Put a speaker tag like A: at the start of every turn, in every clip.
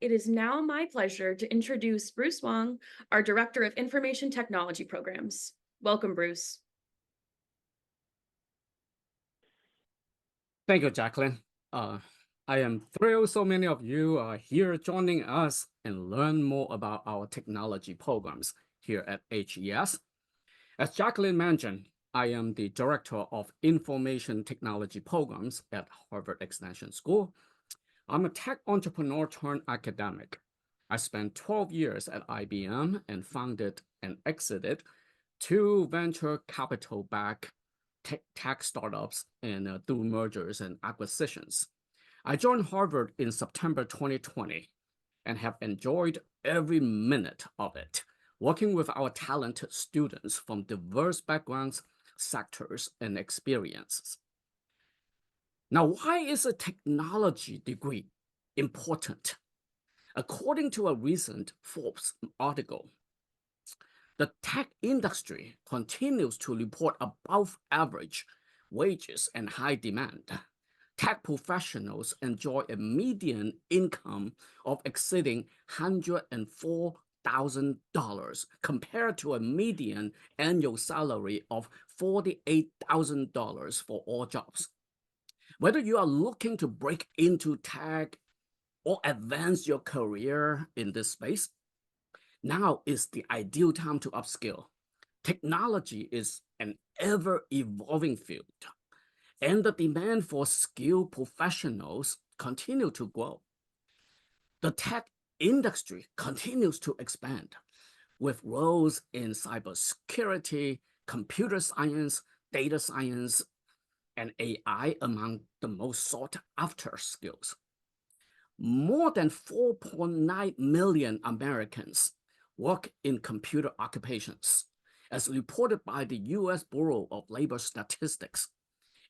A: It is now my pleasure to introduce Bruce Wong, our Director of Information Technology Programs. Welcome, Bruce.
B: Thank you, Jacqueline. I am thrilled so many of you are here joining us and learn more about our technology programs here at HES. As Jacqueline mentioned, I am the Director of Information Technology Programs at Harvard Extension School. I'm a tech entrepreneur turned academic. I spent 12 years at IBM and founded and exited two venture capital-backed tech startups and through mergers and acquisitions. I joined Harvard in September 2020 and have enjoyed every minute of it, working with our talented students from diverse backgrounds, sectors, and experiences. Now, why is a technology degree important? According to a recent Forbes article, the tech industry continues to report above average wages and high demand. Tech professionals enjoy a median income of exceeding $104,000 compared to a median annual salary of $48,000 for all jobs. Whether you are looking to break into tech or advance your career in this space, now is the ideal time to upskill. Technology is an ever-evolving field, and the demand for skilled professionals continue to grow. The tech industry continues to expand, with roles in cybersecurity, computer science, data science, and AI among the most sought-after skills. More than 4.9 million Americans work in computer occupations, as reported by the U.S. Bureau of Labor Statistics,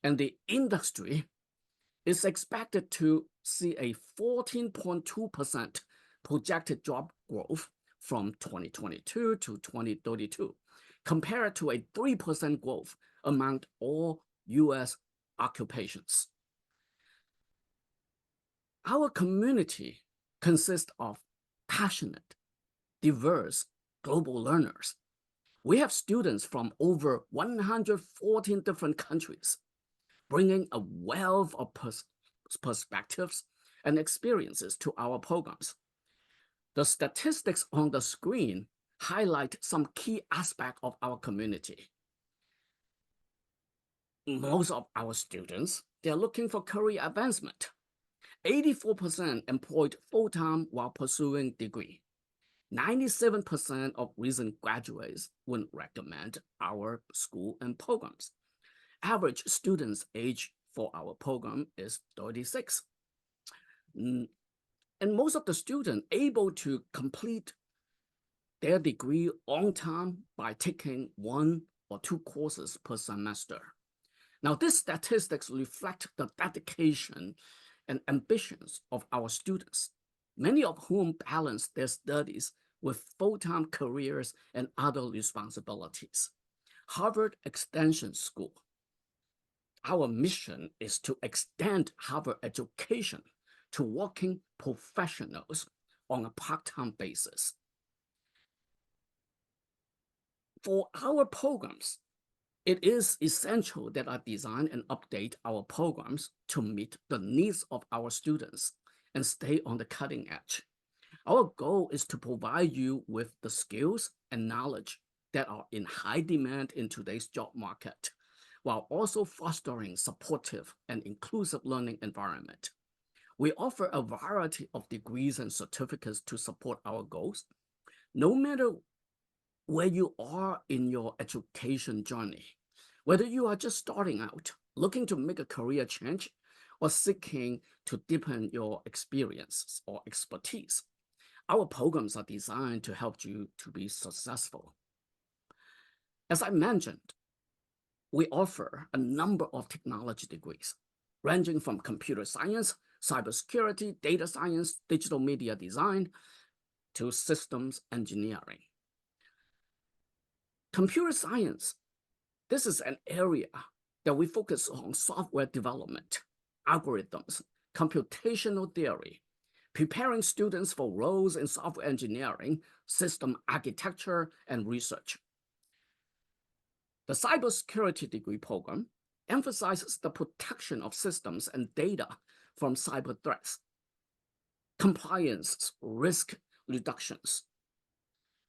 B: and the industry is expected to see a 14.2% projected job growth from 2022 to 2032, compared to a 3% growth among all U.S. occupations. Our community consists of passionate, diverse global learners. We have students from over 114 different countries, bringing a wealth of perspectives and experiences to our programs. The statistics on the screen highlight some key aspects of our community. Most of our students, they're looking for career advancement. 84% employed full-time while pursuing degree. 97% of recent graduates would recommend our school and programs. Average students' age for our program is 36. And most of the students able to complete their degree on time by taking 1 or 2 courses per semester. Now, these statistics reflect the dedication and ambitions of our students, many of whom balance their studies with full-time careers and other responsibilities. Harvard Extension School. Our mission is to extend Harvard education to working professionals on a part-time basis. For our programs, it is essential that I design and update our programs to meet the needs of our students and stay on the cutting edge. Our goal is to provide you with the skills and knowledge that are in high demand in today's job market, while also fostering supportive and inclusive learning environment. We offer a variety of degrees and certificates to support our goals. No matter where you are in your education journey, whether you are just starting out, looking to make a career change, or seeking to deepen your experiences or expertise, our programs are designed to help you to be successful. As I mentioned, we offer a number of technology degrees, ranging from computer science, cybersecurity, data science, digital media design, to systems engineering. Computer science, this is an area that we focus on software development, algorithms, computational theory, preparing students for roles in software engineering, system architecture, and research. The cybersecurity degree program emphasizes the protection of systems and data from cyber threats, compliance risk reductions,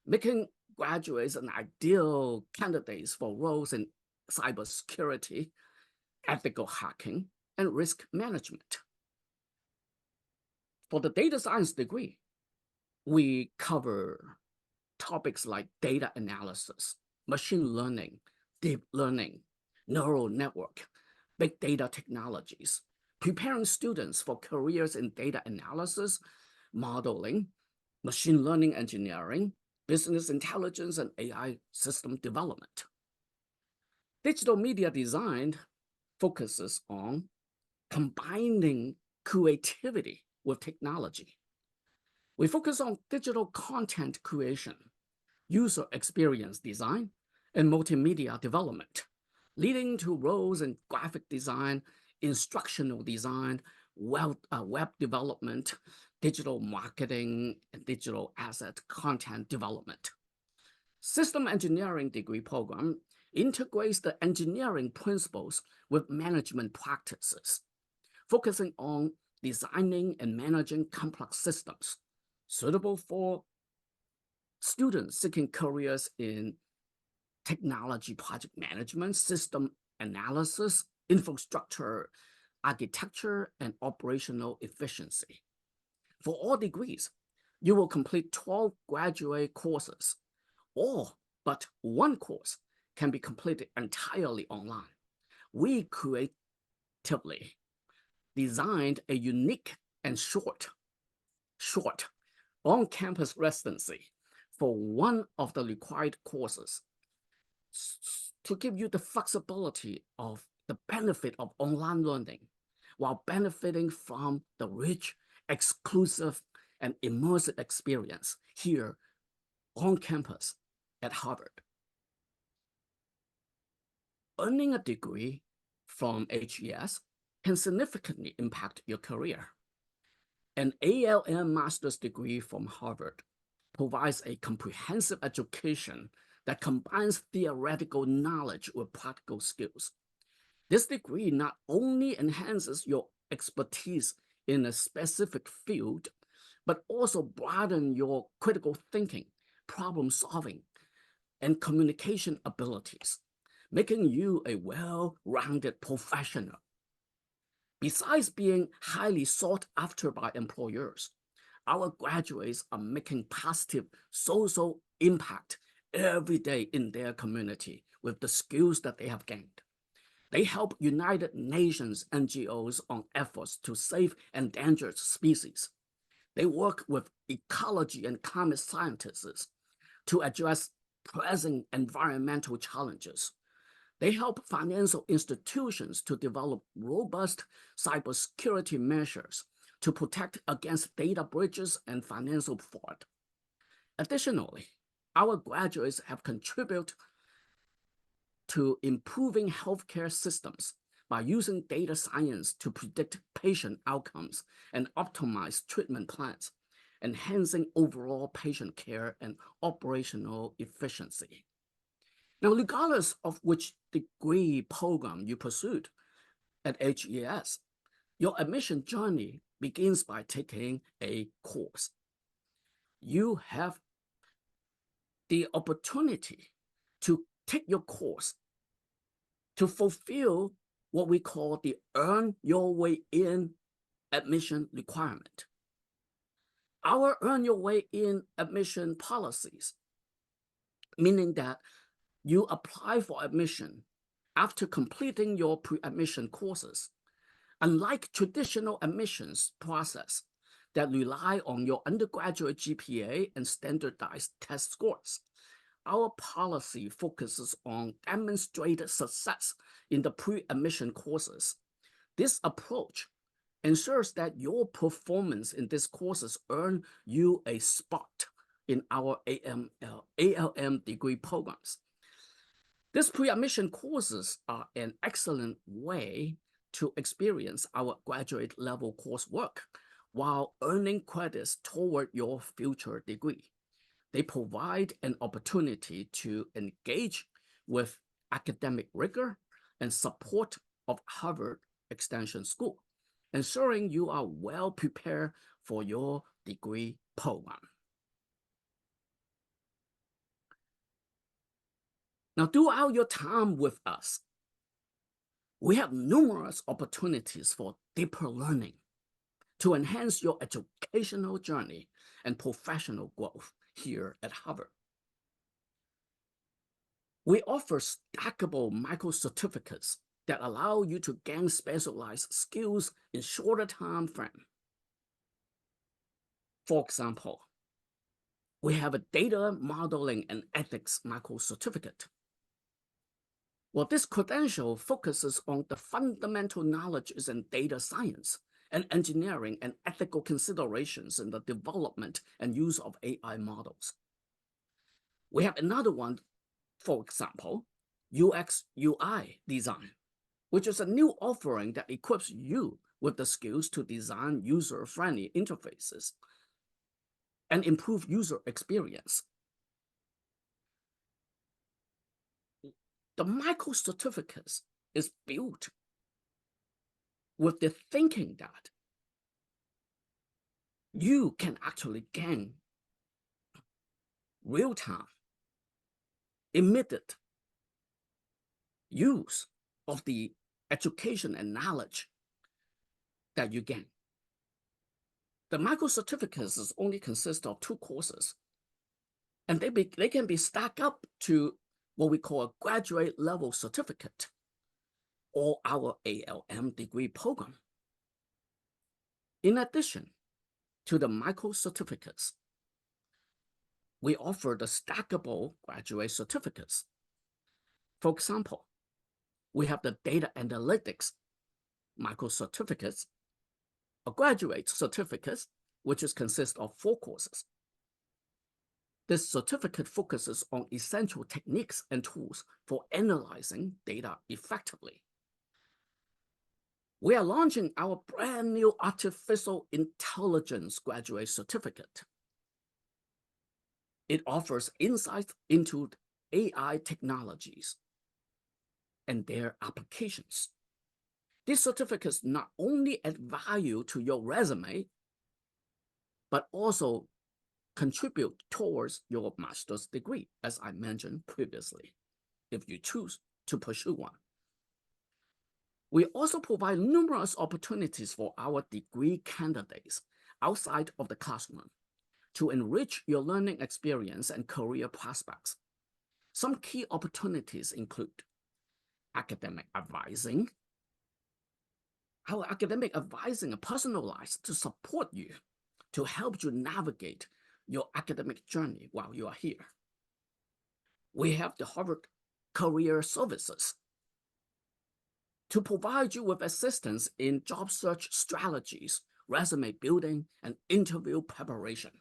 B: making graduates an ideal candidates for roles in cybersecurity, ethical hacking, and risk management. For the data science degree, we cover topics like data analysis, machine learning, deep learning, neural network, big data technologies, preparing students for careers in data analysis, modeling, machine learning engineering, business intelligence, and AI system development. Digital media design focuses on combining creativity with technology. We focus on digital content creation, user experience design, and multimedia development, leading to roles in graphic design, instructional design, web development, digital marketing, and digital asset content development. System engineering degree program integrates the engineering principles with management practices, focusing on designing and managing complex systems suitable for students seeking careers in technology project management, system analysis, infrastructure architecture, and operational efficiency. For all degrees, you will complete 12 graduate courses, all but one course can be completed entirely online. We creatively designed a unique and short on-campus residency for one of the required courses to give you the flexibility of the benefit of online learning while benefiting from the rich, exclusive, and immersive experience here on campus at Harvard. Earning a degree from HES can significantly impact your career. An ALM master's degree from Harvard provides a comprehensive education that combines theoretical knowledge with practical skills. This degree not only enhances your expertise in a specific field, but also broadens your critical thinking, problem solving, and communication abilities, making you a well-rounded professional. Besides being highly sought after by employers, our graduates are making positive social impact every day in their community with the skills that they have gained. They help United Nations NGOs on efforts to save endangered species. They work with ecology and climate scientists to address pressing environmental challenges. They help financial institutions to develop robust cybersecurity measures to protect against data breaches and financial fraud. Additionally, our graduates have contributed to improving healthcare systems by using data science to predict patient outcomes and optimize treatment plans, enhancing overall patient care and operational efficiency. Now, regardless of which degree program you pursued at HES, your admission journey begins by taking a course. You have the opportunity to take your course to fulfill what we call the Earn Your Way In admission requirement. Our Earn Your Way In admission policies, meaning that you apply for admission after completing your pre-admission courses. Unlike traditional admissions process that rely on your undergraduate GPA and standardized test scores, our policy focuses on demonstrated success in the pre-admission courses. This approach ensures that your performance in these courses earn you a spot in our ALM degree programs. These pre-admission courses are an excellent way to experience our graduate level coursework, while earning credits toward your future degree. They provide an opportunity to engage with academic rigor and support of Harvard Extension School, ensuring you are well prepared for your degree program. Now, throughout your time with us, we have numerous opportunities for deeper learning to enhance your educational journey and professional growth here at Harvard. We offer stackable micro-certificates that allow you to gain specialized skills in shorter time frame. For example, we have a data modeling and ethics micro-certificate. Well, this credential focuses on the fundamental knowledges in data science and engineering and ethical considerations in the development and use of AI models. We have another one, for example, UX UI design, which is a new offering that equips you with the skills to design user-friendly interfaces and improve user experience. The micro-certificates is built with the thinking that you can actually gain real-time, immediate use of the education and knowledge that you gain. The micro-certificates only consist of 2 courses, and they can be stacked up to what we call a graduate level certificate or our ALM degree program. In addition to the micro-certificates, we offer the stackable graduate certificates. For example, we have the data analytics micro-certificates, a graduate certificate, which consists of 4 courses. This certificate focuses on essential techniques and tools for analyzing data effectively. We are launching our brand new artificial intelligence graduate certificate. It offers insights into AI technologies and their applications. These certificates not only add value to your resume, but also contribute towards your master's degree, as I mentioned previously, if you choose to pursue one. We also provide numerous opportunities for our degree candidates outside of the classroom to enrich your learning experience and career prospects. Some key opportunities include academic advising. Our academic advising is personalized to support you, to help you navigate your academic journey while you are here. We have the Harvard Career Services to provide you with assistance in job search strategies, resume building, and interview preparation.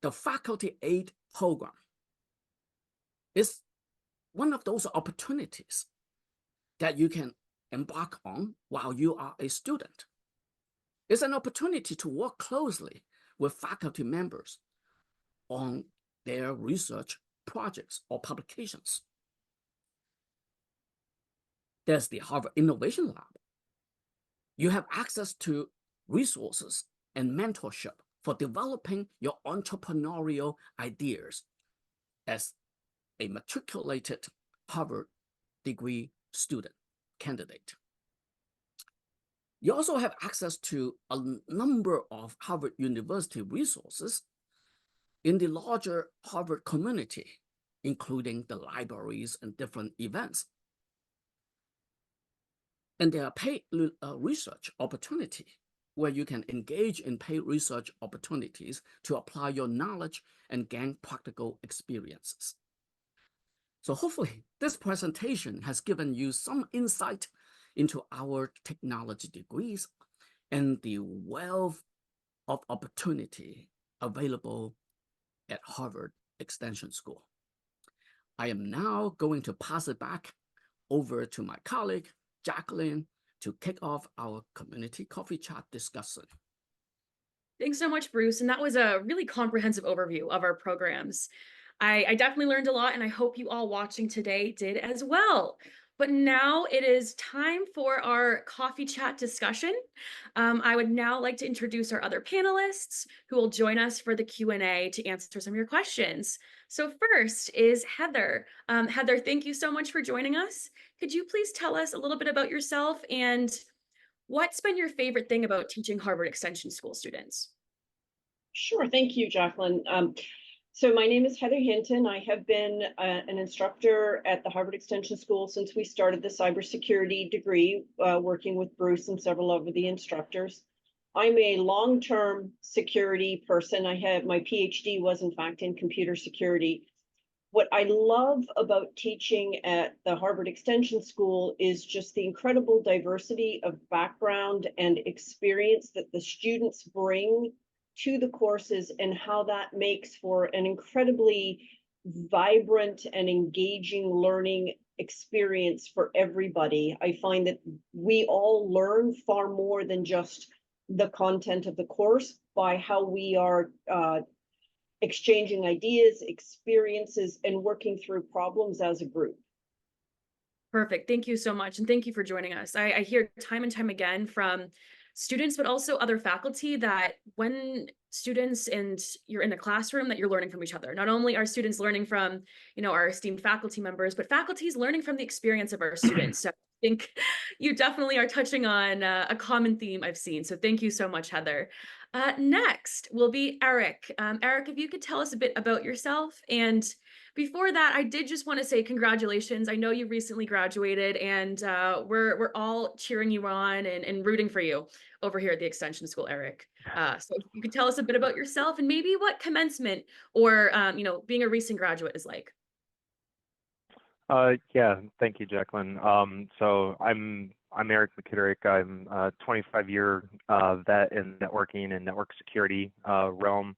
B: The Faculty Aid Program is one of those opportunities that you can embark on while you are a student. It's an opportunity to work closely with faculty members on their research projects or publications. There's the Harvard Innovation Lab. You have access to resources and mentorship for developing your entrepreneurial ideas as a matriculated Harvard degree student candidate. You also have access to a number of Harvard University resources in the larger Harvard community, including the libraries and different events. And there are paid research opportunity where you can engage in paid research opportunities to apply your knowledge and gain practical experiences. So hopefully this presentation has given you some insight into our technology degrees and the wealth of opportunity available at Harvard Extension School. I am now going to pass it back over to my colleague, Jacqueline, to kick off our community coffee chat discussion.
A: Thanks so much, Bruce. And that was a really comprehensive overview of our programs. I definitely learned a lot, and I hope you all watching today did as well. But now it is time for our coffee chat discussion. I would now like to introduce our other panelists who will join us for the Q&A to answer some of your questions. So first is Heather. Heather, thank you so much for joining us. Could you please tell us a little bit about yourself and what's been your favorite thing about teaching Harvard Extension School students?
C: Sure, thank you, Jacqueline. So my name is Heather Hinton. I have been an instructor at the Harvard Extension School since we started the cybersecurity degree, working with Bruce and several of the instructors. I'm a long-term security person. My PhD was in fact in computer security. What I love about teaching at the Harvard Extension School is just the incredible diversity of background and experience that the students bring to the courses, and how that makes for an incredibly vibrant and engaging learning experience for everybody. I find that we all learn far more than just the content of the course by how we are exchanging ideas, experiences, and working through problems as a group.
A: Perfect. Thank you so much. And thank you for joining us. I hear time and time again from students, but also other faculty, that when students and you're in the classroom, that you're learning from each other. Not only are students learning from, our esteemed faculty members, but faculty is learning from the experience of our students. So I think you definitely are touching on a common theme I've seen. So thank you so much, Heather. Next will be Eric. Eric, if you could tell us a bit about yourself. And before that, I did just want to say congratulations. I know you recently graduated, and we're all cheering you on and rooting for you over here at the Extension School, Eric. So if you could tell us a bit about yourself and maybe what commencement or being a recent graduate is like.
D: Yeah, thank you, Jacqueline. So I'm Eric McKitterick. I'm a 25-year vet in networking and network security realm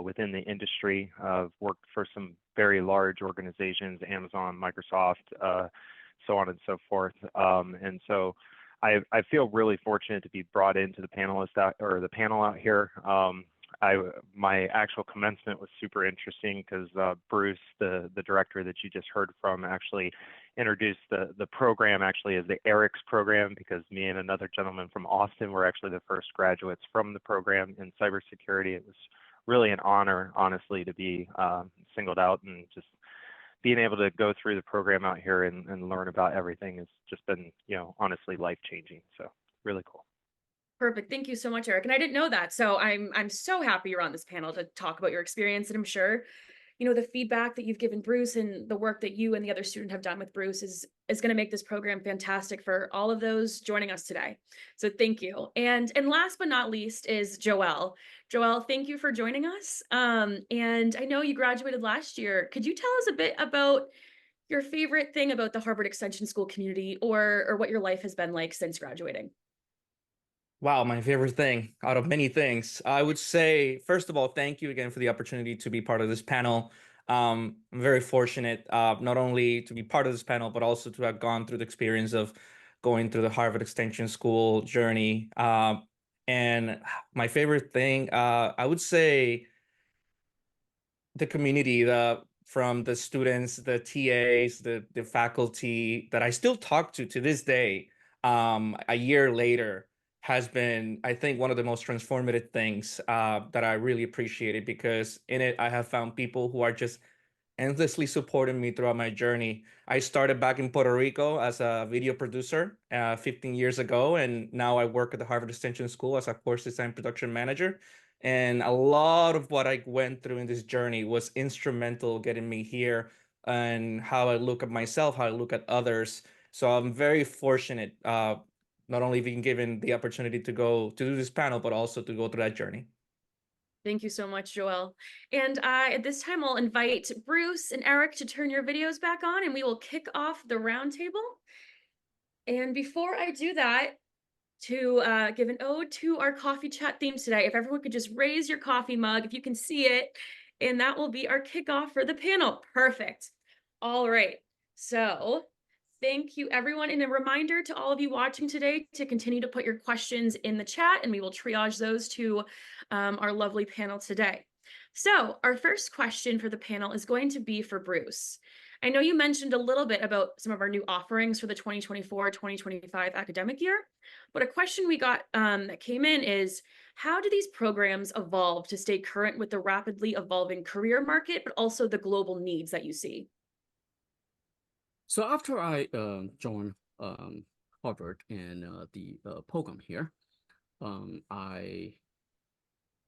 D: within the industry. I've worked for some very large organizations, Amazon, Microsoft, so on and so forth. And so I feel really fortunate to be brought into the panel out here. My actual commencement was super interesting because Bruce, the director that you just heard from, actually introduced the program actually as the ERICS program, because me and another gentleman from Austin were actually the first graduates from the program in cybersecurity. It was really an honor, honestly, to be singled out, and just being able to go through the program out here and learn about everything has just been, honestly life-changing. So really cool.
A: Perfect. Thank you so much, Eric. And I didn't know that. So I'm so happy you're on this panel to talk about your experience. And I'm sure, the feedback that you've given Bruce and the work that you and the other student have done with Bruce is going to make this program fantastic for all of those joining us today. So thank you. And last but not least is Joelle. Joelle, thank you for joining us. And I know you graduated last year. Could you tell us a bit about your favorite thing about the Harvard Extension School community, or what your life has been like since graduating?
E: Wow, my favorite thing out of many things. I would say, first of all, thank you again for the opportunity to be part of this panel. I'm very fortunate not only to be part of this panel, but also to have gone through the experience of going through the Harvard Extension School journey. And my favorite thing, I would say the community, from the students, the TAs, the faculty that I still talk to this day, a year later, has been, I think, one of the most transformative things that I really appreciated, because in it, I have found people who are just endlessly supporting me throughout my journey. I started back in Puerto Rico as a video producer 15 years ago, and now I work at the Harvard Extension School as a course design production manager. And a lot of what I went through in this journey was instrumental getting me here, and how I look at myself, how I look at others. So I'm very fortunate, not only being given the opportunity to do this panel, but also to go through that journey.
A: Thank you so much, Joelle. And at this time, I'll invite Bruce and Eric to turn your videos back on, and we will kick off the roundtable. And before I do that, to give an ode to our coffee chat theme today, if everyone could just raise your coffee mug, if you can see it, and that will be our kickoff for the panel. Perfect. All right. So Thank you, everyone. And a reminder to all of you watching today to continue to put your questions in the chat, and we will triage those to our lovely panel today. So our first question for the panel is going to be for Bruce. I know you mentioned a little bit about some of our new offerings for the 2024-2025 academic year, but a question we got that came in is, how do these programs evolve to stay current with the rapidly evolving career market, but also the global needs that you see?
B: So after I joined Harvard and the program here, I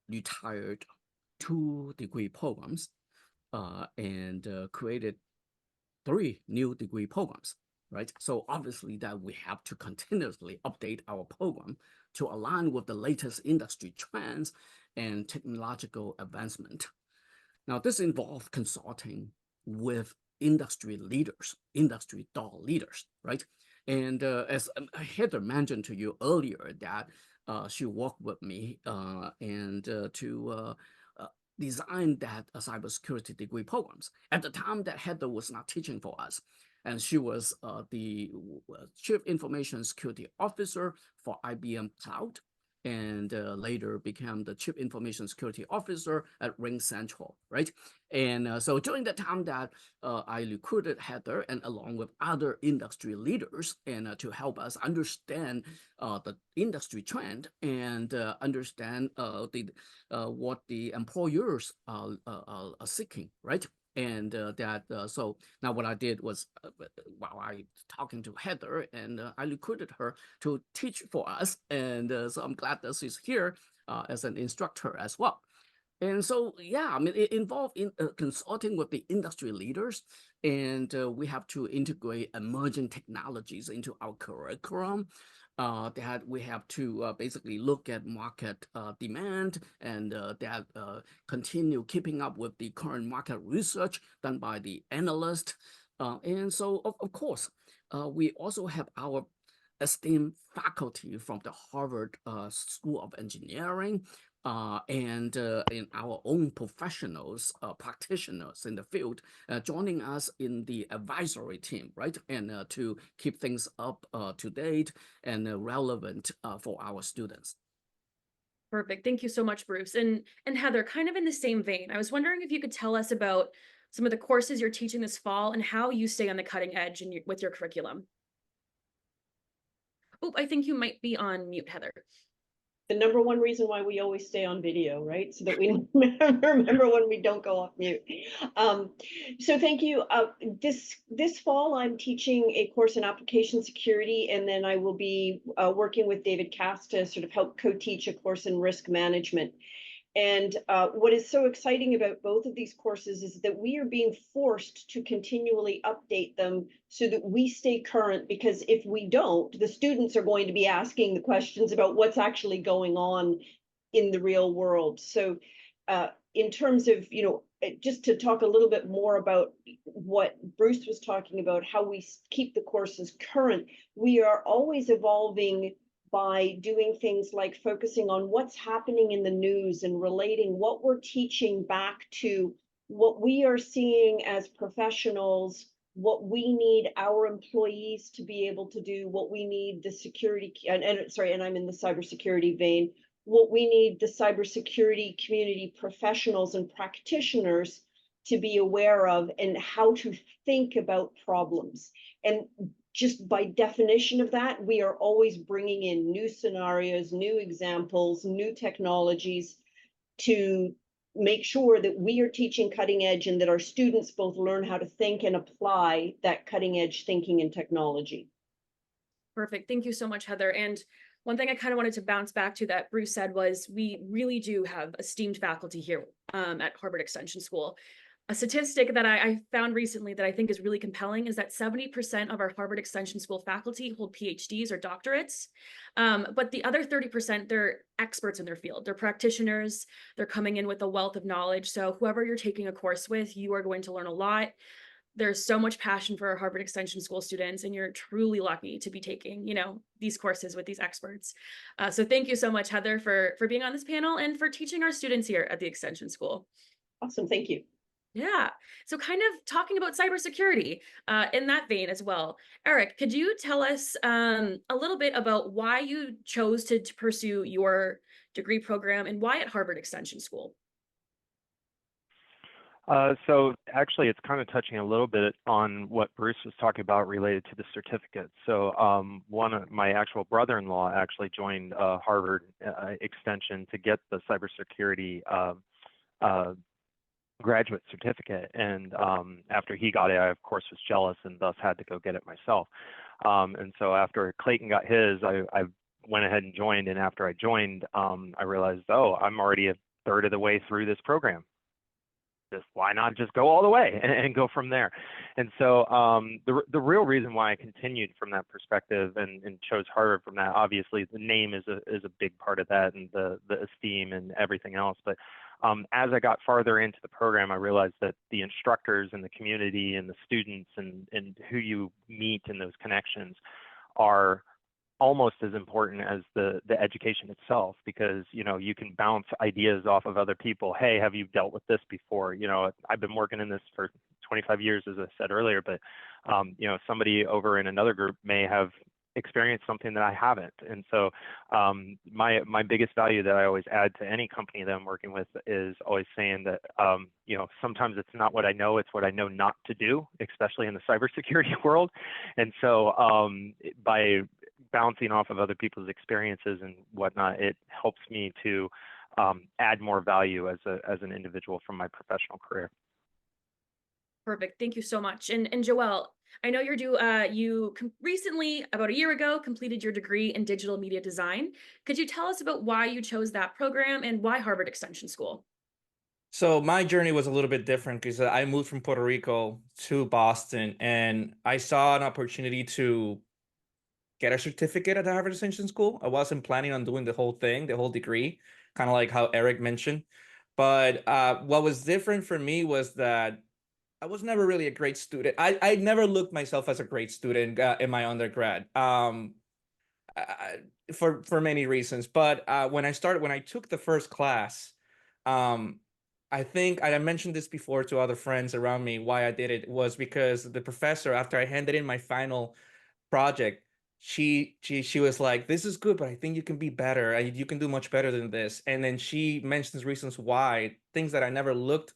B: retired 2 degree programs and created 3 new degree programs, right? So obviously that we have to continuously update our program to align with the latest industry trends and technological advancement. Now, this involves consulting with industry leaders, industry thought leaders, right? And as Heather mentioned to you earlier, that she worked with me and to design that cybersecurity degree programs. At the time that Heather was not teaching for us, and she was the Chief Information Security Officer for IBM Cloud, and later became the Chief Information Security Officer at Ring Central, right? And so during the time that I recruited Heather and along with other industry leaders and to help us understand the industry trend and understand what the employers are seeking, right? And so now what I did was while I talking to Heather and I recruited her to teach for us, and so I'm glad that she's here as an instructor as well. And so, yeah, I mean, it involved in consulting with the industry leaders, and we have to integrate emerging technologies into our curriculum. That we have to basically look at market demand and that continue keeping up with the current market research done by the analyst. And so, of course, we also have our esteemed faculty from the Harvard School of Engineering and in our own professionals, practitioners in the field, joining us in the advisory team, right? And to keep things up to date and relevant for our students.
A: Perfect. Thank you so much, Bruce. And Heather, kind of in the same vein, I was wondering if you could tell us about some of the courses you're teaching this fall and how you stay on the cutting edge with your curriculum. Oh, I think you might be on mute, Heather.
C: The number one reason why we always stay on video, right? So that we remember when we don't go off mute. So thank you. This fall, I'm teaching a course in application security, and then I will be working with David Cass to sort of help co-teach a course in risk management. And what is so exciting about both of these courses is that we are being forced to continually update them so that we stay current, because if we don't, the students are going to be asking the questions about what's actually going on in the real world. So in terms of, just to talk a little bit more about what Bruce was talking about, how we keep the courses current, we are always evolving by doing things like focusing on what's happening in the news and relating what we're teaching back to what we are seeing as professionals, what we need our employees to be able to do, what we need the security, and I'm in the cybersecurity vein, what we need the cybersecurity community professionals and practitioners to be aware of, and how to think about problems. And just by definition of that, we are always bringing in new scenarios, new examples, new technologies to make sure that we are teaching cutting edge and that our students both learn how to think and apply that cutting edge thinking and technology.
A: Perfect. Thank you so much, Heather. And one thing I kind of wanted to bounce back to that Bruce said was we really do have esteemed faculty here at Harvard Extension School. A statistic that I found recently that I think is really compelling is that 70% of our Harvard Extension School faculty hold PhDs or doctorates, but the other 30%, they're experts in their field. They're practitioners. They're coming in with a wealth of knowledge. So whoever you're taking a course with, you are going to learn a lot. There's so much passion for our Harvard Extension School students, and you're truly lucky to be taking, these courses with these experts. So thank you so much, Heather, for being on this panel and for teaching our students here at the Extension School.
C: Awesome. Thank you.
A: Yeah. So kind of talking about cybersecurity in that vein as well. Eric, could you tell us a little bit about why you chose to pursue your degree program and why at Harvard Extension School?
D: So actually, it's kind of touching a little bit on what Bruce was talking about related to the certificate. So one of my actual brother-in-law actually joined Harvard Extension to get the cybersecurity graduate certificate. And after he got it, I of course was jealous and thus had to go get it myself. And so after Clayton got his, I went ahead and joined. And after I joined, I realized, oh, I'm already a third of the way through this program. Why not just go all the way and go from there? And so the real reason why I continued from that perspective and chose Harvard from that, obviously the name is a big part of that, and the esteem and everything else. But as I got farther into the program, I realized that the instructors and the community and the students and who you meet in those connections are almost as important as the education itself, because you can bounce ideas off of other people. Hey, have you dealt with this before? I've been working in this for 25 years, as I said earlier, but somebody over in another group may have experienced something that I haven't. And so my biggest value that I always add to any company that I'm working with is always saying that sometimes it's not what I know, it's what I know not to do, especially in the cybersecurity world. And so by bouncing off of other people's experiences and whatnot, it helps me to add more value as an individual from my professional career.
A: Perfect. Thank you so much. And Joelle, I know you recently, about a year ago, completed your degree in digital media design. Could you tell us about why you chose that program and why Harvard Extension School?
E: So my journey was a little bit different because I moved from Puerto Rico to Boston, and I saw an opportunity to get a certificate at the Harvard Extension School. I wasn't planning on doing the whole thing, the whole degree, kind of like how Eric mentioned. But what was different for me was that I was never really a great student. I never looked myself as a great student in my undergrad, for many reasons. But when I took the first class, I think I mentioned this before to other friends around me. Why I did it was because the professor, after I handed in my final project, she was like, "This is good, but I think you can be better. You can do much better than this." And then she mentions reasons why, things that I never looked,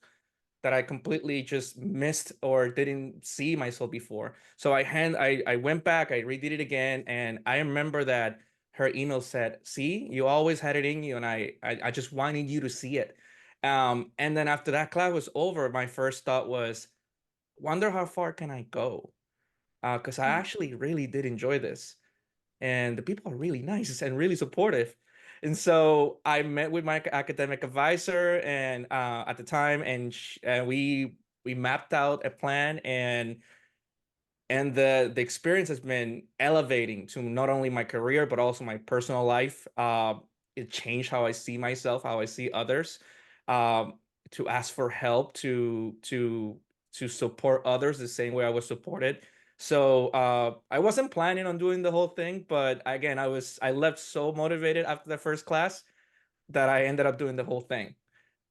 E: that I completely just missed or didn't see myself before. So I went back, I redid it again, and I remember that her email said, "See, you always had it in you, and I just wanted you to see it." And then after that class was over, my first thought was, wonder how far can I go? Because I actually really did enjoy this, and the people are really nice and really supportive. And so I met with my academic advisor and at the time, and we mapped out a plan, and the experience has been elevating to not only my career but also my personal life. It changed how I see myself, how I see others, um, to ask for help, to support others the same way I was supported. So I wasn't planning on doing the whole thing, but again, I left so motivated after the first class that I ended up doing the whole thing.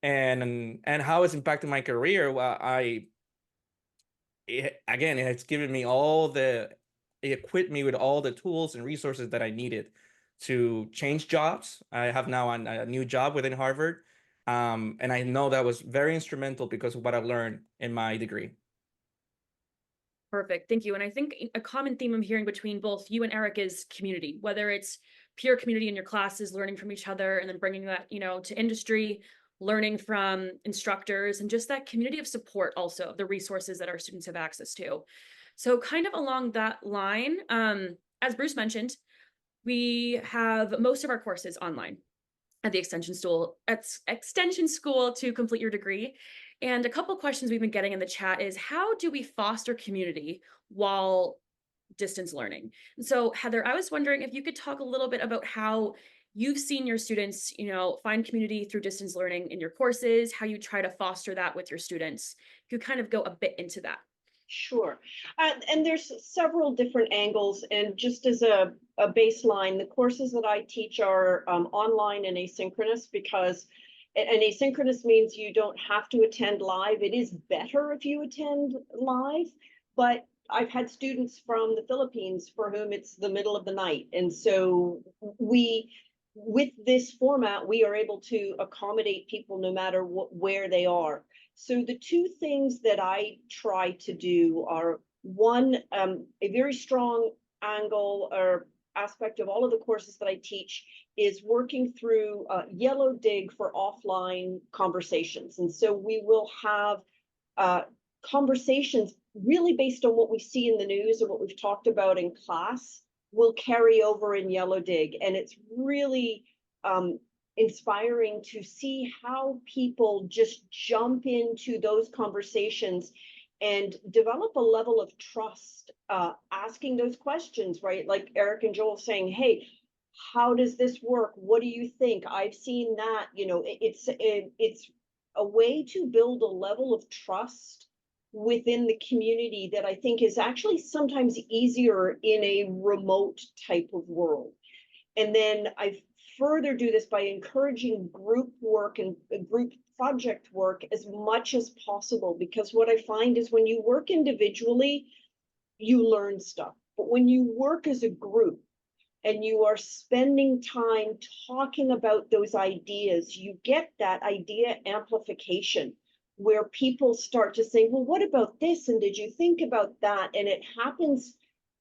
E: And how it's impacted my career, well, again, it has given me it equipped me with all the tools and resources that I needed to change jobs. I have now a new job within Harvard. And I know that was very instrumental because of what I learned in my degree.
A: Perfect. Thank you. And I think a common theme I'm hearing between both you and Eric is community, whether it's peer community in your classes, learning from each other, and then bringing that, to industry, learning from instructors, and just that community of support, also the resources that our students have access to. So kind of along that line, as Bruce mentioned, we have most of our courses online at the extension school to complete your degree. And a couple questions we've been getting in the chat is, how do we foster community while distance learning? And so Heather, I was wondering if you could talk a little bit about how you've seen your students, find community through distance learning in your courses, how you try to foster that with your students. If you kind of go a bit into that.
C: Sure. And there's several different angles. And just as a baseline, the courses that I teach are online and asynchronous because and asynchronous means you don't have to attend live. It is better if you attend live, but I've had students from the Philippines for whom it's the middle of the night. And so with this format, we are able to accommodate people no matter where they are. So the two things that I try to do are, one, a very strong angle or aspect of all of the courses that I teach is working through Yellow Dig for offline conversations. And so we will have conversations really based on what we see in the news or what we've talked about in class will carry over in Yellow Dig. And it's really inspiring to see how people just jump into those conversations and develop a level of trust, asking those questions, right? Like Eric and Joel saying, hey, how does this work? What do you think? I've seen that. You know, it's a way to build a level of trust within the community that I think is actually sometimes easier in a remote type of world. And then I further do this by encouraging group work and group project work as much as possible, because what I find is when you work individually, you learn stuff. But when you work as a group and you are spending time talking about those ideas, you get that idea amplification where people start to say, well, what about this? And did you think about that? And it happens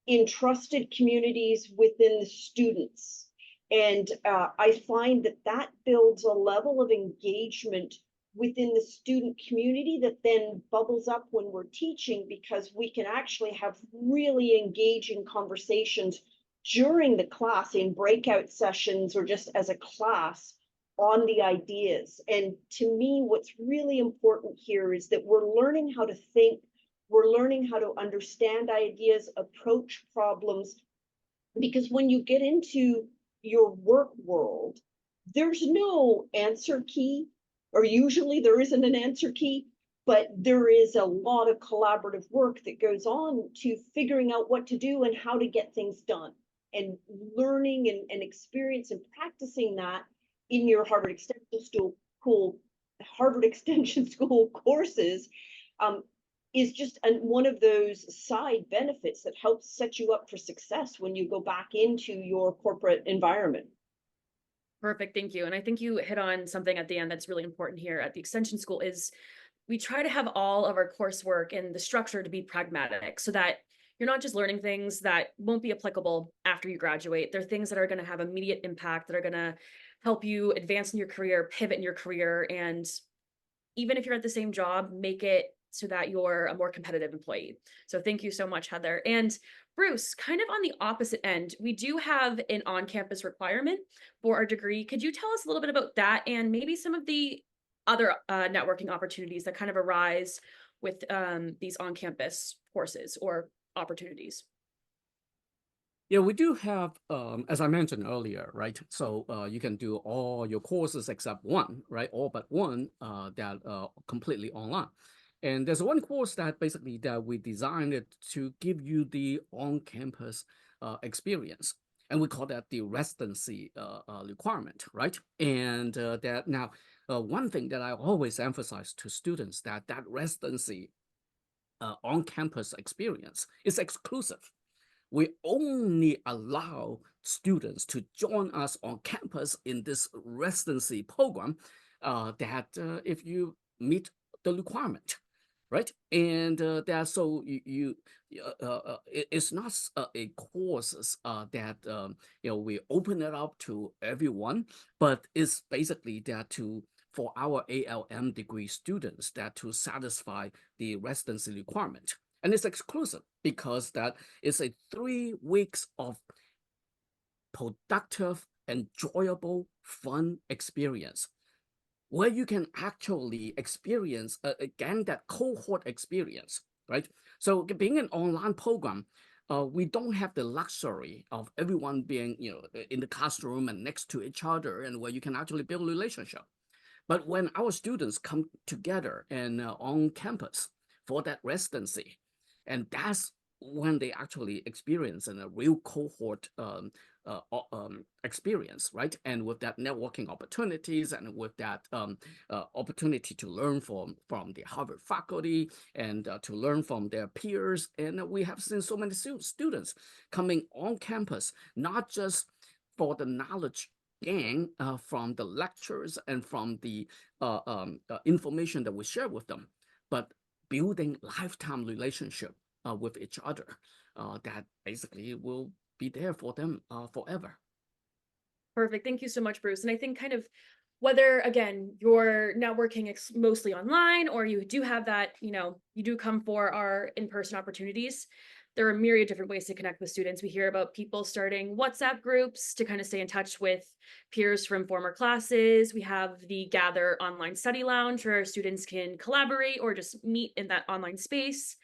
C: in trusted communities within the students. And I find that that builds a level of engagement within the student community that then bubbles up when we're teaching, because we can actually have really engaging conversations during the class in breakout sessions or just as a class on the ideas. And to me, what's really important here is that we're learning how to think, we're learning how to understand ideas, approach problems, because when you get into your work world, there's no answer key, or usually there isn't an answer key, but there is a lot of collaborative work that goes on to figuring out what to do and how to get things done. And learning and experience and practicing that in your Harvard Extension School courses is just one of those side benefits that helps set you up for success when you go back into your corporate environment.
A: Perfect, thank you. And I think you hit on something at the end that's really important here at the Extension School is we try to have all of our coursework and the structure to be pragmatic so that you're not just learning things that won't be applicable after you graduate. They're things that are going to have immediate impact, that are going to help you advance in your career, pivot in your career, and even if you're at the same job, make it so that you're a more competitive employee. So thank you so much, Heather. And Bruce, kind of on the opposite end, we do have an on-campus requirement for our degree. Could you tell us a little bit about that and maybe some of the other networking opportunities that kind of arise with these on-campus courses or opportunities?
B: Yeah, we do have, as I mentioned earlier, right? So you can do all your courses except one, right? All but one that completely online. And there's one course that basically that we designed it to give you the on-campus experience. And we call that the residency requirement, right? And that now, one thing that I always emphasize to students that residency on-campus experience is exclusive. We only allow students to join us on campus in this residency program that if you meet the requirement, right? And that so it's not a course that we open it up to everyone, but it's basically that for our ALM degree students that to satisfy the residency requirement. And it's exclusive because that is a 3 weeks of productive, enjoyable, fun experience where you can actually experience, again, that cohort experience, right? So being an online program, we don't have the luxury of everyone being, in the classroom and next to each other and where you can actually build a relationship. But when our students come together and on campus for that residency, and that's when they actually experience in a real cohort experience, right? And with that networking opportunities and with that opportunity to learn from the Harvard faculty and to learn from their peers. And we have seen so many students coming on campus, not just for the knowledge gain from the lectures and from the information that we share with them, but building lifetime relationship with each other that basically will be there for them forever.
A: Perfect. Thank you so much, Bruce. And I think kind of whether, again, you're networking mostly online or you do have that, you do come for our in-person opportunities, there are a myriad of different ways to connect with students. We hear about people starting WhatsApp groups to kind of stay in touch with peers from former classes. We have the Gather online study lounge where students can collaborate or just meet in that online space.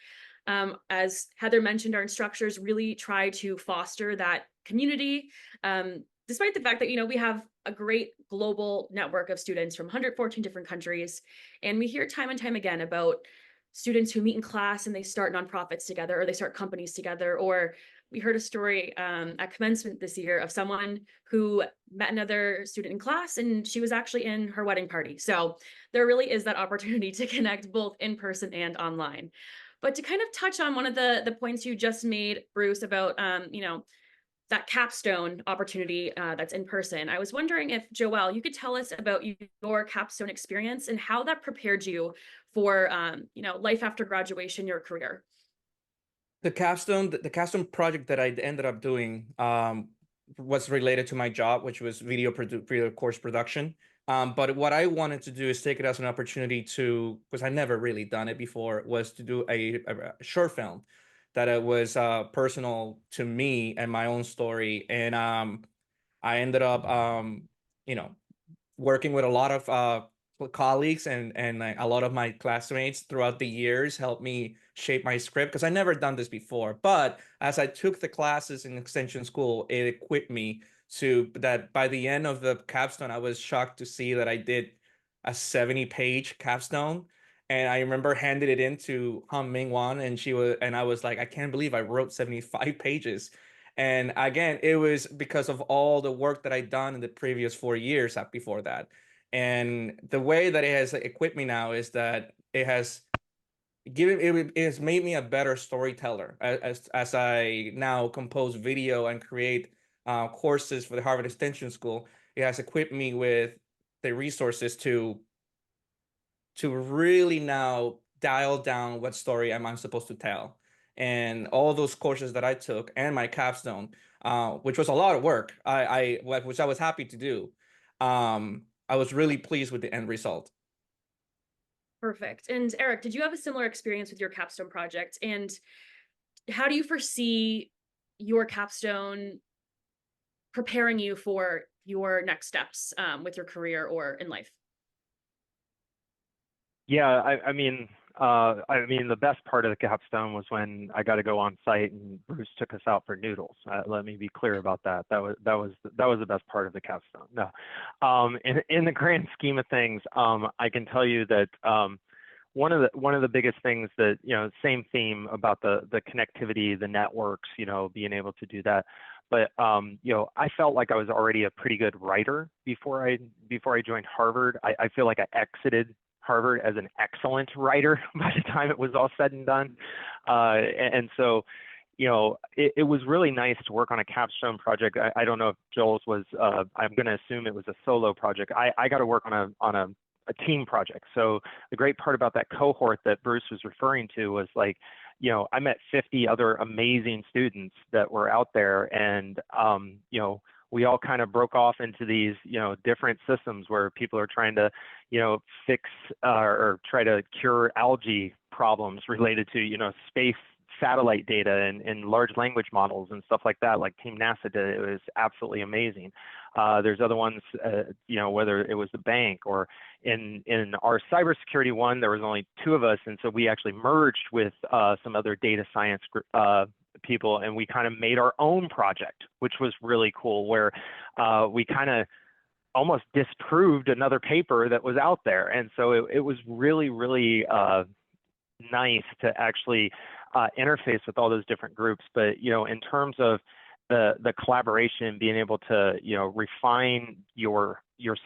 A: As Heather mentioned, our instructors really try to foster that community, despite the fact that, we have a great global network of students from 114 different countries. And we hear time and time again about students who meet in class and they start nonprofits together or they start companies together. Or we heard a story at commencement this year of someone who met another student in class and she was actually in her wedding party. So there really is that opportunity to connect both in person and online. But to kind of touch on one of the points you just made, Bruce, about that capstone opportunity that's in person, I was wondering if, Joelle, you could tell us about your capstone experience and how that prepared you for life after graduation, your career.
E: The capstone project that I ended up doing was related to my job, which was video course production. But what I wanted to do is take it as an opportunity to, because I never really done it before, was to do a short film that it was personal to me and my own story. And I ended up, working with a lot of colleagues and a lot of my classmates throughout the years helped me shape my script because I never done this before. But as I took the classes in extension school, it equipped me to that by the end of the capstone, I was shocked to see that I did a 70-page capstone. And I remember handed it in to Han Ming Wan, and I was like, I can't believe I wrote 75 pages. And again, it was because of all the work that I'd done in the previous 4 years before that. And the way that it has equipped me now is that it has made me a better storyteller as I now compose video and create courses for the Harvard Extension School. It has equipped me with the resources to really now dial down what story am I supposed to tell. And all those courses that I took and my capstone, which was a lot of work, which I was happy to do. I was really pleased with the end result.
A: Perfect. And Eric, did you have a similar experience with your capstone project? And how do you foresee your capstone preparing you for your next steps with your career or in life?
D: Yeah, I mean, the best part of the capstone was when I got to go on site and Bruce took us out for noodles. Let me be clear about that. That was the best part of the capstone. No, in the grand scheme of things, I can tell you that one of the biggest things that, same theme about the connectivity, the networks, being able to do that. But I felt like I was already a pretty good writer before I joined Harvard. I feel like I exited Harvard as an excellent writer by the time it was all said and done. And so, it was really nice to work on a capstone project. I don't know if Joel's was, I'm going to assume it was a solo project. I got to work on a team project. So the great part about that cohort that Bruce was referring to was like, I met 50 other amazing students that were out there, and we all kind of broke off into these, different systems where people are trying to, fix or try to cure algae problems related to, space satellite data and large language models and stuff like that, like Team NASA did. It was absolutely amazing. There's other ones, whether it was the bank or in our cybersecurity one, there was only 2 of us. And so we actually merged with some other data science people, and we kind of made our own project, which was really cool, where we kind of almost disproved another paper that was out there. And so it was really, really nice to actually interface with all those different groups. But, in terms of the collaboration, being able to, refine your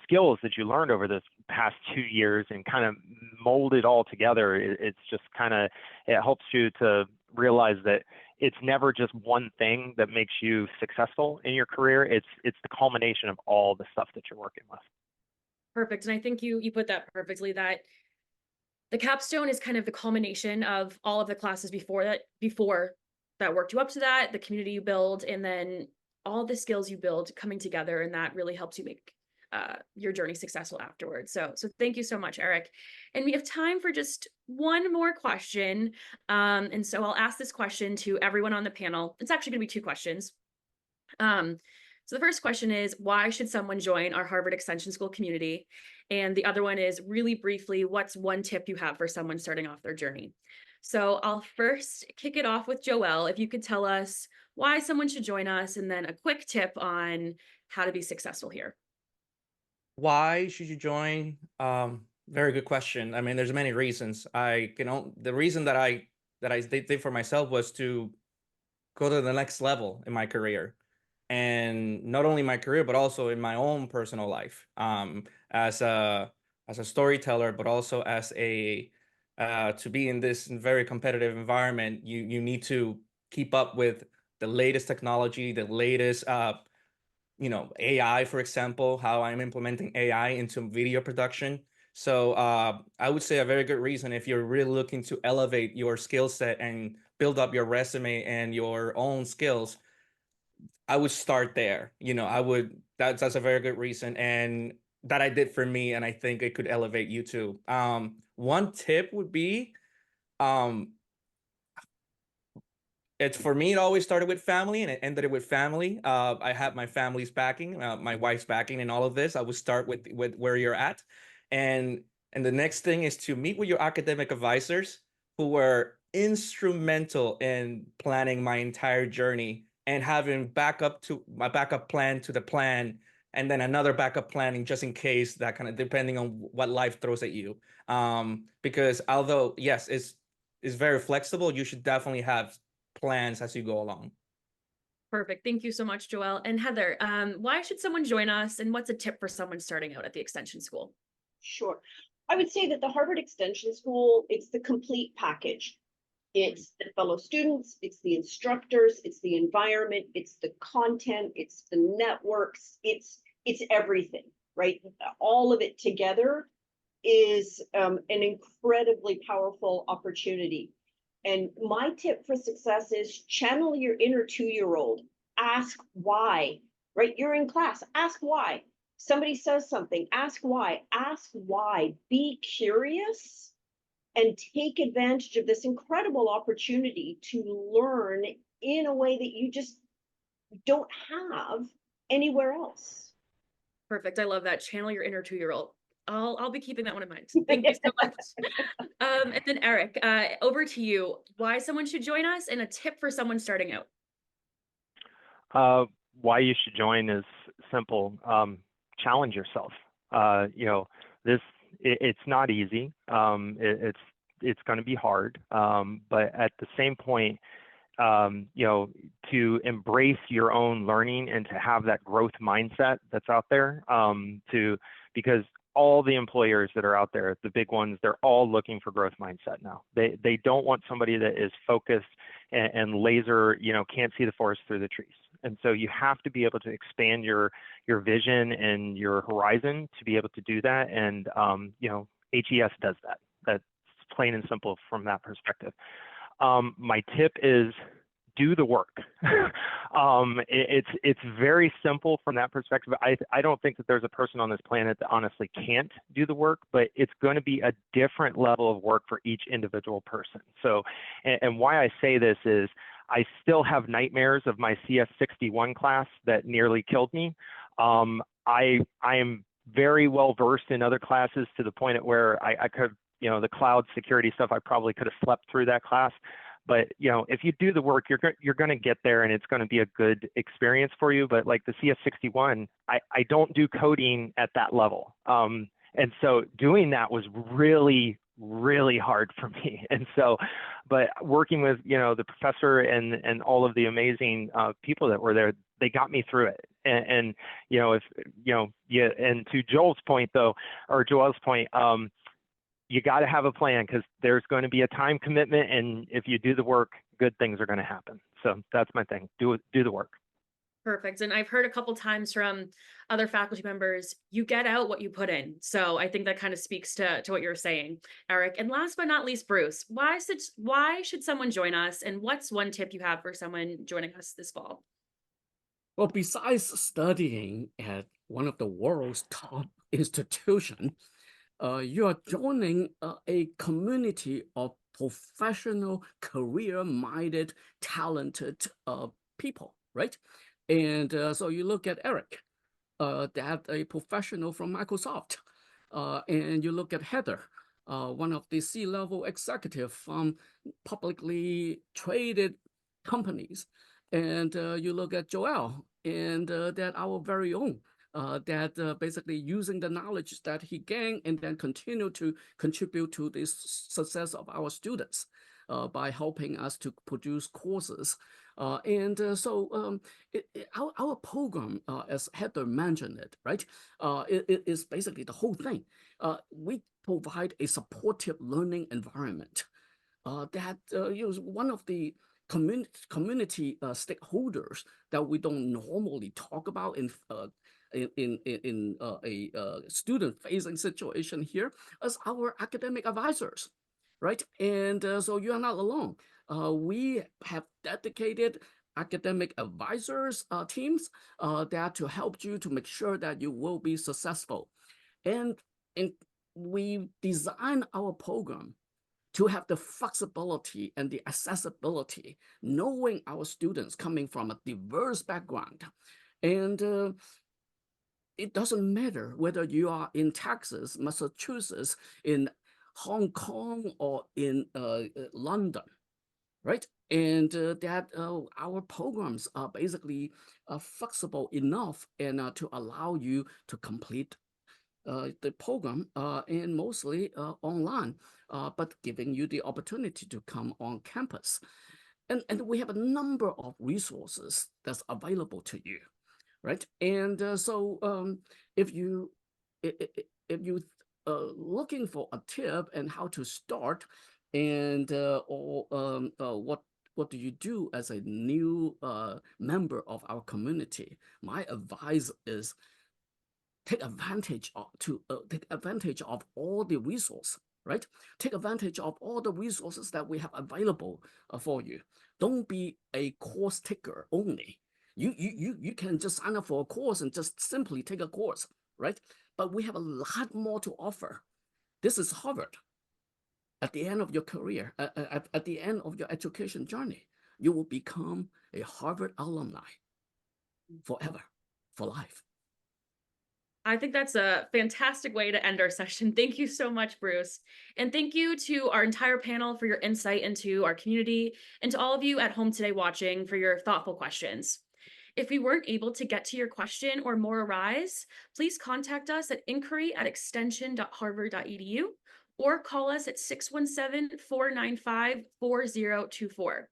D: skills that you learned over this past 2 years and kind of mold it all together. It's just it helps you to realize that it's never just one thing that makes you successful in your career. It's the culmination of all the stuff that you're working with.
A: Perfect. And I think you put that perfectly, that the capstone is kind of the culmination of all of the classes before that worked you up to that, the community you build, and then all the skills you build coming together, and that really helps you make your journey successful afterwards. So thank you so much, Eric. And we have time for just one more question. And so I'll ask this question to everyone on the panel. It's actually going to be 2 questions. So the first question is, why should someone join our Harvard Extension School community? And the other one is, really briefly, what's one tip you have for someone starting off their journey? So I'll first kick it off with Joelle. If you could tell us why someone should join us, and then a quick tip on how to be successful here.
E: Why should you join? Very good question. I mean, there's many reasons. The reason that I did for myself was to go to the next level in my career, and not only my career, but also in my own personal life. As a storyteller, but also as to be in this very competitive environment, you need to keep up with the latest technology, the latest AI, for example, how I'm implementing AI into video production. So I would say a very good reason, if you're really looking to elevate your skill set and build up your resume and your own skills, I would start there. That's a very good reason, and that I did for me, and I think it could elevate you too. One tip would be, it's for me, it always started with family and it ended with family. I have my family's backing, my wife's backing in all of this. I would start with where you're at. And the next thing is to meet with your academic advisors, who were instrumental in planning my entire journey and having my backup plan to the plan, and then another backup planning just in case, that kind of depending on what life throws at you. Because although, yes, it's very flexible, you should definitely have plans as you go along.
A: Perfect. Thank you so much, Joelle. And Heather, why should someone join us, and what's a tip for someone starting out at the Extension School?
C: Sure. I would say that the Harvard Extension School, it's the complete package. It's the fellow students, it's the instructors, it's the environment, it's the content, it's the networks, it's everything, right? All of it together is an incredibly powerful opportunity. And my tip for success is channel your inner 2-year-old. Ask why, right? You're in class, ask why. Somebody says something, ask why. Ask why. Be curious and take advantage of this incredible opportunity to learn in a way that you just don't have anywhere else.
A: Perfect. I love that. Channel your inner 2-year-old. I'll be keeping that one in mind. Thank you so much. And then Eric, over to you. Why someone should join us, and a tip for someone starting out.
D: Why you should join is simple. Challenge yourself. It's not easy. It's going to be hard. But at the same point, to embrace your own learning and to have that growth mindset that's out there, because all the employers that are out there, the big ones, they're all looking for growth mindset now. They don't want somebody that is focused and laser, can't see the forest through the trees. And so you have to be able to expand your vision and your horizon to be able to do that. And, HES does that. That's plain and simple from that perspective. My tip is do the work. It's very simple from that perspective. I don't think that there's a person on this planet that honestly can't do the work, but it's going to be a different level of work for each individual person. So, and why I say this is I still have nightmares of my CS61 class that nearly killed me. I am very well versed in other classes to the point at where I could, the cloud security stuff, I probably could have slept through that class. But, if you do the work, you're going to get there, and it's going to be a good experience for you. But like the CS61, I don't do coding at that level. And so doing that was really, really hard for me. And so, but working with, the professor and all of the amazing people that were there, they got me through it. And and to Joel's point though, or Joel's point, you got to have a plan, because there's going to be a time commitment, and if you do the work, good things are going to happen. So that's my thing. Do the work.
A: Perfect. And I've heard a couple times from other faculty members, you get out what you put in. So I think that kind of speaks to what you're saying, Eric. And last but not least, Bruce, why should someone join us? And what's one tip you have for someone joining us this fall?
B: Well, besides studying at one of the world's top institutions, you are joining a community of professional, career-minded, talented people, right? And so you look at Eric, that a professional from Microsoft, and you look at Heather, one of the C-level executive from publicly traded companies, and you look at Joel, and that our very own, that basically using the knowledge that he gained and then continue to contribute to the success of our students by helping us to produce courses. Our program, as Heather mentioned it, right, it is basically the whole thing. We provide a supportive learning environment that one of the community stakeholders that we don't normally talk about in a student-facing situation here as our academic advisors, right? And so you are not alone. We have dedicated academic advisors teams that to help you to make sure that you will be successful. And we design our program to have the flexibility and the accessibility, knowing our students coming from a diverse background. And it doesn't matter whether you are in Texas, Massachusetts, in Hong Kong, or in London, right? And that our programs are basically flexible enough and to allow you to complete the program and mostly online, but giving you the opportunity to come on campus. And we have a number of resources that's available to you, right? And if you looking for a tip and how to start, and what do you do as a new member of our community? My advice is take advantage of all the resources, right? Take advantage of all the resources that we have available for you. Don't be a course taker only. You can just sign up for a course and just simply take a course, right? But we have a lot more to offer. This is Harvard. At the end of your career, at the end of your education journey, you will become a Harvard alumni forever, for life.
A: I think that's a fantastic way to end our session. Thank you so much, Bruce. And thank you to our entire panel for your insight into our community, and to all of you at home today watching for your thoughtful questions. If we weren't able to get to your question or more arise, please contact us at inquiry@extension.harvard.edu or call us at 617-495-4024.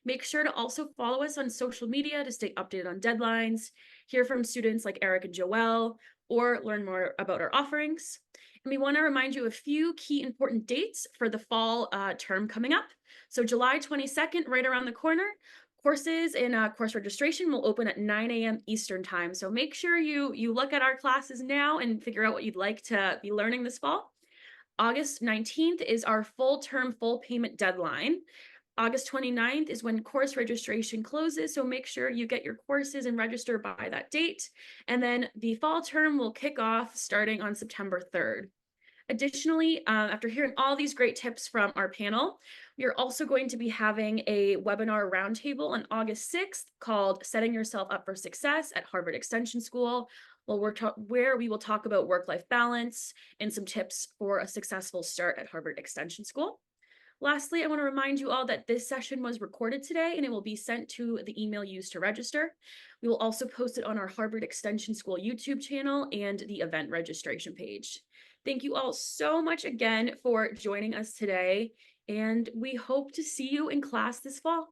A: Make sure to also follow us on social media to stay updated on deadlines, hear from students like Eric and Joelle, or learn more about our offerings. And we want to remind you of a few key important dates for the fall term coming up. So July 22nd, right around the corner, courses and course registration will open at 9 a.m. Eastern time. So make sure you look at our classes now and figure out what you'd like to be learning this fall. August 19th is our full term full payment deadline. August 29th is when course registration closes, so make sure you get your courses and register by that date. And then the fall term will kick off starting on September 3rd. Additionally, after hearing all these great tips from our panel, we are also going to be having a webinar roundtable on August 6th called Setting Yourself Up for Success at Harvard Extension School, where we will talk about work-life balance and some tips for a successful start at Harvard Extension School. Lastly, I want to remind you all that this session was recorded today and it will be sent to the email used to register. We will also post it on our Harvard Extension School YouTube channel and the event registration page. Thank you all so much again for joining us today, and we hope to see you in class this fall.